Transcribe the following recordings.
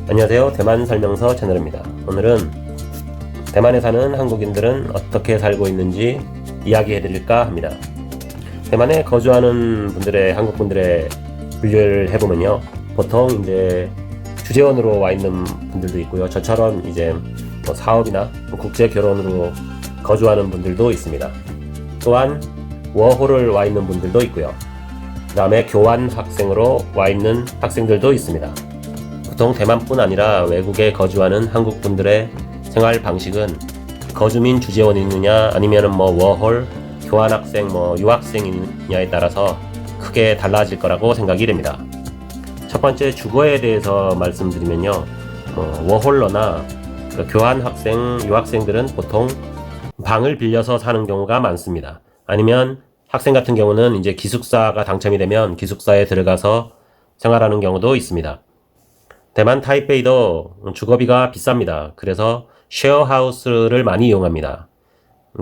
안녕하세요. 대만 설명서 채널입니다. 오늘은 대만에 사는 한국인들은 어떻게 살고 있는지 이야기해 드릴까 합니다. 대만에 거주하는 분들의 한국 분들의 분류를 해보면요, 보통 이제 주재원으로 와 있는 분들도 있고요. 저처럼 이제 사업이나 국제 결혼으로 거주하는 분들도 있습니다. 또한 워홀을 와 있는 분들도 있고요. 그 다음에 교환 학생으로 와 있는 학생들도 있습니다. 보통 대만뿐 아니라 외국에 거주하는 한국 분들의 생활 방식은 거주민 주재원이느냐 아니면 워홀, 교환학생, 유학생이냐에 따라서 크게 달라질 거라고 생각이 됩니다. 첫 번째 주거에 대해서 말씀드리면요, 워홀러나 교환학생, 유학생들은 보통 방을 빌려서 사는 경우가 많습니다. 아니면 학생 같은 경우는 이제 기숙사가 당첨이 되면 기숙사에 들어가서 생활하는 경우도 있습니다. 대만 타이베이도 주거비가 비쌉니다. 그래서 쉐어하우스를 많이 이용합니다.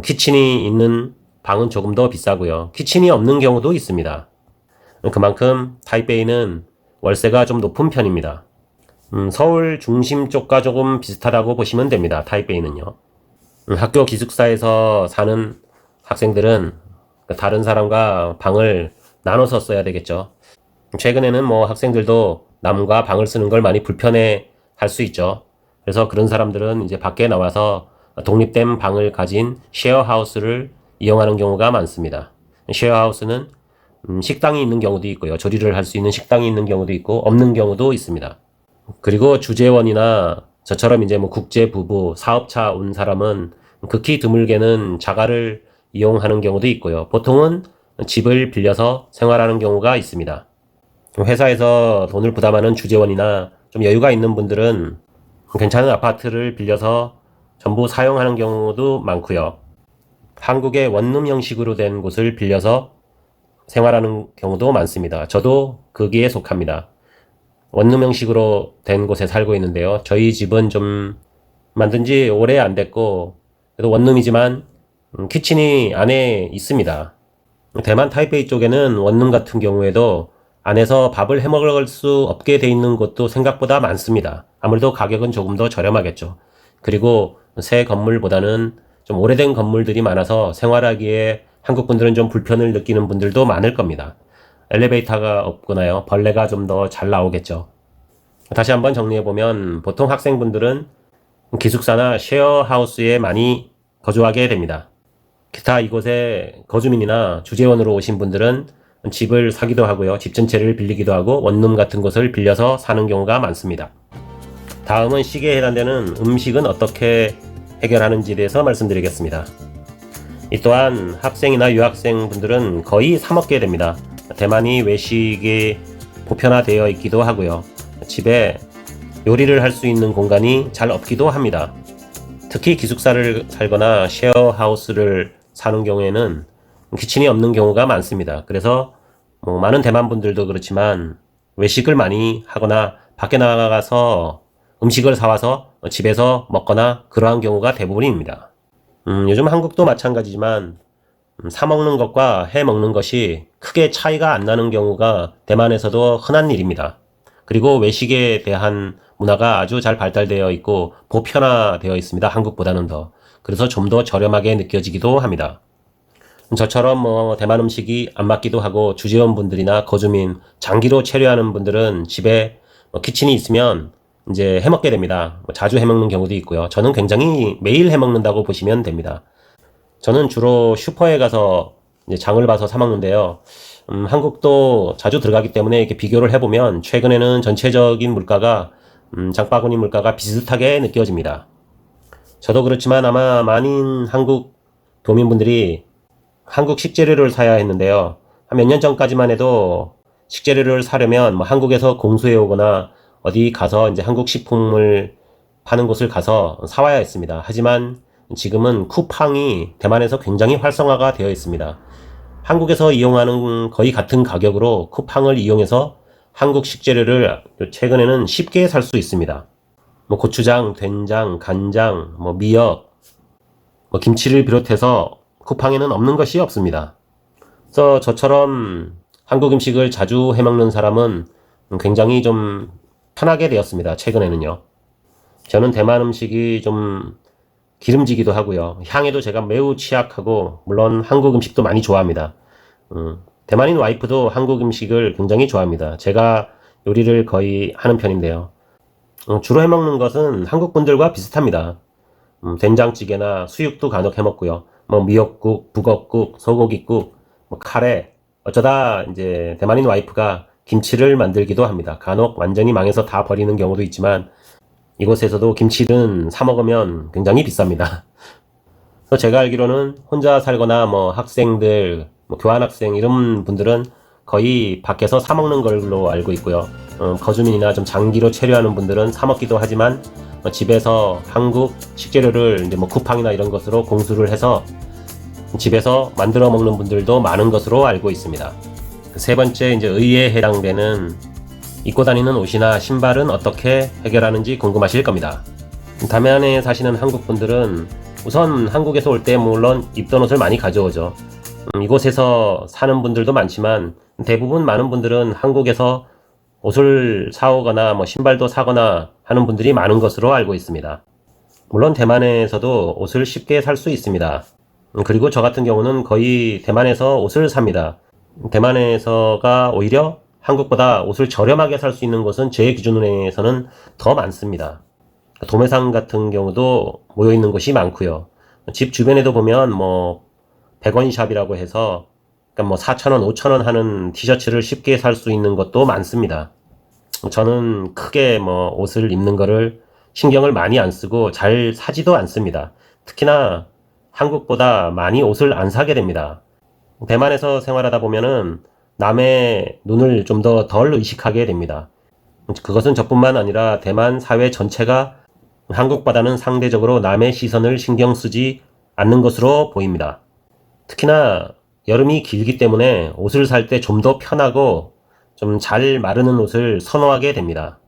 키친이 있는 방은 조금 더 비싸고요. 키친이 없는 경우도 있습니다. 그만큼 타이베이는 월세가 좀 높은 편입니다. 서울 중심 쪽과 조금 비슷하다고 보시면 됩니다. 타이베이는요. 학교 기숙사에서 사는 학생들은 다른 사람과 방을 나눠서 써야 되겠죠. 최근에는 학생들도 남과 방을 쓰는 걸 많이 불편해 할 수 있죠. 그래서 그런 사람들은 이제 밖에 나와서 독립된 방을 가진 쉐어하우스를 이용하는 경우가 많습니다. 쉐어하우스는 식당이 있는 경우도 있고요. 조리를 할 수 있는 식당이 있는 경우도 있고 없는 경우도 있습니다. 그리고 주재원이나 저처럼 이제 국제 부부, 사업차 온 사람은 극히 드물게는 자가를 이용하는 경우도 있고요. 보통은 집을 빌려서 생활하는 경우가 있습니다. 회사에서 돈을 부담하는 주재원이나 좀 여유가 있는 분들은 괜찮은 아파트를 빌려서 전부 사용하는 경우도 많고요. 한국의 원룸 형식으로 된 곳을 빌려서 생활하는 경우도 많습니다. 저도 거기에 속합니다. 원룸 형식으로 된 곳에 살고 있는데요. 저희 집은 좀 만든 지 오래 안 됐고, 그래도 원룸이지만 키친이 안에 있습니다. 대만 타이베이 쪽에는 원룸 같은 경우에도 안에서 밥을 해 먹을 수 없게 돼 있는 곳도 생각보다 많습니다. 아무래도 가격은 조금 더 저렴하겠죠. 그리고 새 건물보다는 좀 오래된 건물들이 많아서 생활하기에 한국 분들은 좀 불편을 느끼는 분들도 많을 겁니다. 엘리베이터가 없거나요, 벌레가 좀 더 잘 나오겠죠. 다시 한번 정리해보면 보통 학생분들은 기숙사나 쉐어하우스에 많이 거주하게 됩니다. 기타 이곳에 거주민이나 주재원으로 오신 분들은 집을 사기도 하고요. 집 전체를 빌리기도 하고 원룸 같은 곳을 빌려서 사는 경우가 많습니다. 다음은 식에 해당되는 음식은 어떻게 해결하는지에 대해서 말씀드리겠습니다. 이 또한 학생이나 유학생 분들은 거의 사 먹게 됩니다. 대만이 외식이 보편화되어 있기도 하고요. 집에 요리를 할 수 있는 공간이 잘 없기도 합니다. 특히 기숙사를 살거나 쉐어하우스를 사는 경우에는 키친이 없는 경우가 많습니다. 그래서 많은 대만 분들도 그렇지만 외식을 많이 하거나 밖에 나가서 음식을 사와서 집에서 먹거나 그러한 경우가 대부분입니다. 요즘 한국도 마찬가지지만 사 먹는 것과 해 먹는 것이 크게 차이가 안 나는 경우가 대만에서도 흔한 일입니다. 그리고 외식에 대한 문화가 아주 잘 발달되어 있고 보편화되어 있습니다. 한국보다는 더. 그래서 좀 더 저렴하게 느껴지기도 합니다. 저처럼 대만 음식이 안 맞기도 하고 주재원분들이나 거주민, 장기로 체류하는 분들은 집에 키친이 있으면 이제 해먹게 됩니다. 자주 해먹는 경우도 있고요. 저는 굉장히 매일 해먹는다고 보시면 됩니다. 저는 주로 슈퍼에 가서 이제 장을 봐서 사 먹는데요. 한국도 자주 들어가기 때문에 이렇게 비교를 해보면 최근에는 전체적인 물가가 장바구니 물가가 비슷하게 느껴집니다. 저도 그렇지만 아마 많은 한국 도민분들이 한국 식재료를 사야 했는데요. 한 몇 년 전까지만 해도 식재료를 사려면 한국에서 공수해 오거나 어디 가서 이제 한국 식품을 파는 곳을 가서 사와야 했습니다. 하지만 지금은 쿠팡이 대만에서 굉장히 활성화가 되어 있습니다. 한국에서 이용하는 거의 같은 가격으로 쿠팡을 이용해서 한국 식재료를 최근에는 쉽게 살 수 있습니다. 고추장, 된장, 간장, 미역, 김치를 비롯해서 쿠팡에는 없는 것이 없습니다. 그래서 저처럼 한국 음식을 자주 해먹는 사람은 굉장히 좀 편하게 되었습니다. 최근에는요. 저는 대만 음식이 좀 기름지기도 하고요. 향에도 제가 매우 취약하고, 물론 한국 음식도 많이 좋아합니다. 대만인 와이프도 한국 음식을 굉장히 좋아합니다. 제가 요리를 거의 하는 편인데요. 주로 해먹는 것은 한국 분들과 비슷합니다. 된장찌개나 수육도 간혹 해먹고요. 뭐 미역국, 북엇국, 소고기국, 뭐 카레. 어쩌다 이제 대만인 와이프가 김치를 만들기도 합니다. 간혹 완전히 망해서 다 버리는 경우도 있지만, 이곳에서도 김치는 사 먹으면 굉장히 비쌉니다. 그래서 제가 알기로는 혼자 살거나 뭐 학생들, 뭐 교환학생 이런 분들은 거의 밖에서 사 먹는 걸로 알고 있고요. 거주민이나 좀 장기로 체류하는 분들은 사 먹기도 하지만, 집에서 한국 식재료를 이제 뭐 쿠팡이나 이런 것으로 공수를 해서 집에서 만들어 먹는 분들도 많은 것으로 알고 있습니다. 세 번째, 이제 의에 해당되는 입고 다니는 옷이나 신발은 어떻게 해결하는지 궁금하실 겁니다. 다만에 사시는 한국 분들은 우선 한국에서 올 때 물론 입던 옷을 많이 가져오죠. 이곳에서 사는 분들도 많지만 대부분 많은 분들은 한국에서 옷을 사오거나 뭐 신발도 사거나 하는 분들이 많은 것으로 알고 있습니다. 물론 대만에서도 옷을 쉽게 살 수 있습니다. 그리고 저 같은 경우는 거의 대만에서 옷을 삽니다. 대만에서가 오히려 한국보다 옷을 저렴하게 살 수 있는 곳은 제 기준에서는 더 많습니다. 도매상 같은 경우도 모여있는 곳이 많고요. 집 주변에도 보면 뭐 100원 샵이라고 해서 그러니까 뭐 4,000원, 5,000원 하는 티셔츠를 쉽게 살 수 있는 것도 많습니다. 저는 크게 뭐 옷을 입는 거를 신경을 많이 안 쓰고 잘 사지도 않습니다. 특히나 한국보다 많이 옷을 안 사게 됩니다. 대만에서 생활하다 보면은 남의 눈을 좀 더 덜 의식하게 됩니다. 그것은 저뿐만 아니라 대만 사회 전체가 한국보다는 상대적으로 남의 시선을 신경 쓰지 않는 것으로 보입니다. 특히나 여름이 길기 때문에 옷을 살 때 좀 더 편하고 좀 잘 마르는 옷을 선호하게 됩니다.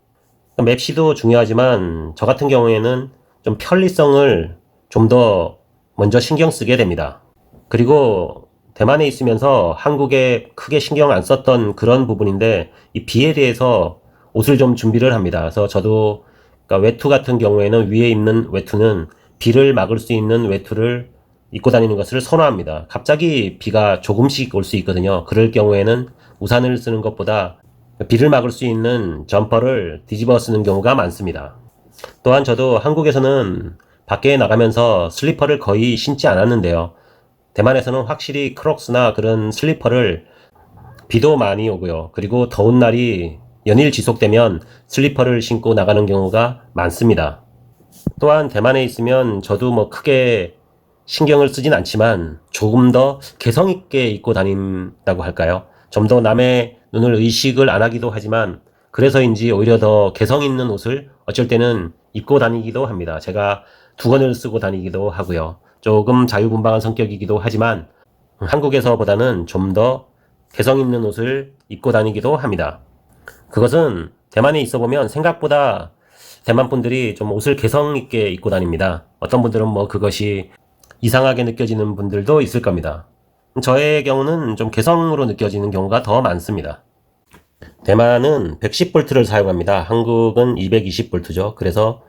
맵시도 중요하지만 저 같은 경우에는 좀 편리성을 좀 더 먼저 신경 쓰게 됩니다. 그리고 대만에 있으면서 한국에 크게 신경 안 썼던 그런 부분인데 이 비에 대해서 옷을 좀 준비를 합니다. 그래서 저도 그러니까 외투 같은 경우에는 위에 입는 외투는 비를 막을 수 있는 외투를 입고 다니는 것을 선호합니다. 갑자기 비가 조금씩 올 수 있거든요. 그럴 경우에는 우산을 쓰는 것보다 비를 막을 수 있는 점퍼를 뒤집어 쓰는 경우가 많습니다. 또한 저도 한국에서는 밖에 나가면서 슬리퍼를 거의 신지 않았는데요. 대만에서는 확실히 크록스나 그런 슬리퍼를 비도 많이 오고요. 그리고 더운 날이 연일 지속되면 슬리퍼를 신고 나가는 경우가 많습니다. 또한 대만에 있으면 저도 뭐 크게 신경을 쓰진 않지만 조금 더 개성 있게 입고 다닌다고 할까요? 좀 더 남의 눈을 의식을 안 하기도 하지만 그래서인지 오히려 더 개성 있는 옷을 어쩔 때는 입고 다니기도 합니다. 제가 두건을 쓰고 다니기도 하고요. 조금 자유분방한 성격이기도 하지만 한국에서보다는 좀 더 개성 있는 옷을 입고 다니기도 합니다. 그것은 대만에 있어 보면 생각보다 대만 분들이 좀 옷을 개성 있게 입고 다닙니다. 어떤 분들은 뭐 그것이 이상하게 느껴지는 분들도 있을 겁니다. 저의 경우는 좀 개성으로 느껴지는 경우가 더 많습니다. 대만은 110볼트를 사용합니다. 한국은 220볼트죠. 그래서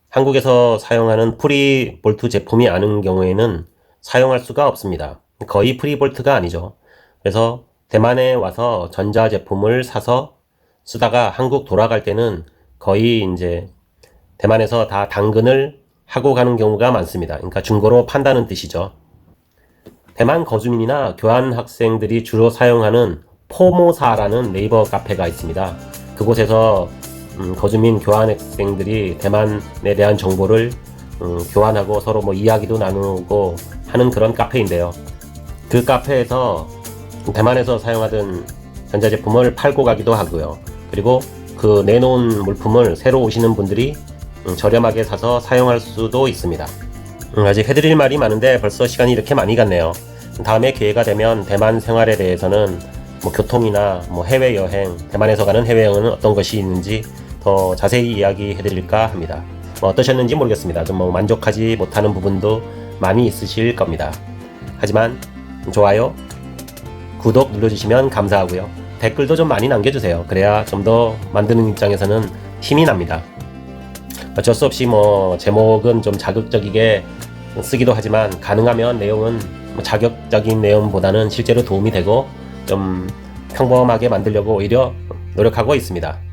한국에서 사용하는 프리볼트 제품이 아닌 경우에는 사용할 수가 없습니다. 거의 프리볼트가 아니죠. 그래서 대만에 와서 전자제품을 사서 쓰다가 한국 돌아갈 때는 거의 이제 대만에서 다 당근을 하고 가는 경우가 많습니다. 그러니까 중고로 판다는 뜻이죠. 대만 거주민이나 교환학생들이 주로 사용하는 포모사라는 네이버 카페가 있습니다. 그곳에서 거주민 교환학생들이 대만에 대한 정보를 교환하고 서로 뭐 이야기도 나누고 하는 그런 카페인데요. 그 카페에서 대만에서 사용하던 전자제품을 팔고 가기도 하고요. 그리고 그 내놓은 물품을 새로 오시는 분들이 저렴하게 사서 사용할 수도 있습니다. 아직 해드릴 말이 많은데 벌써 시간이 이렇게 많이 갔네요. 다음에 기회가 되면 대만 생활에 대해서는 뭐 교통이나 뭐 해외여행, 대만에서 가는 해외여행은 어떤 것이 있는지 더 자세히 이야기해 드릴까 합니다. 뭐 어떠셨는지 모르겠습니다. 좀 뭐 만족하지 못하는 부분도 많이 있으실 겁니다. 하지만 좋아요, 구독 눌러주시면 감사하고요. 댓글도 좀 많이 남겨주세요. 그래야 좀 더 만드는 입장에서는 힘이 납니다. 어쩔 수 없이 뭐 제목은 좀 자극적이게 쓰기도 하지만 가능하면 내용은 자극적인 내용보다는 실제로 도움이 되고 좀 평범하게 만들려고 오히려 노력하고 있습니다.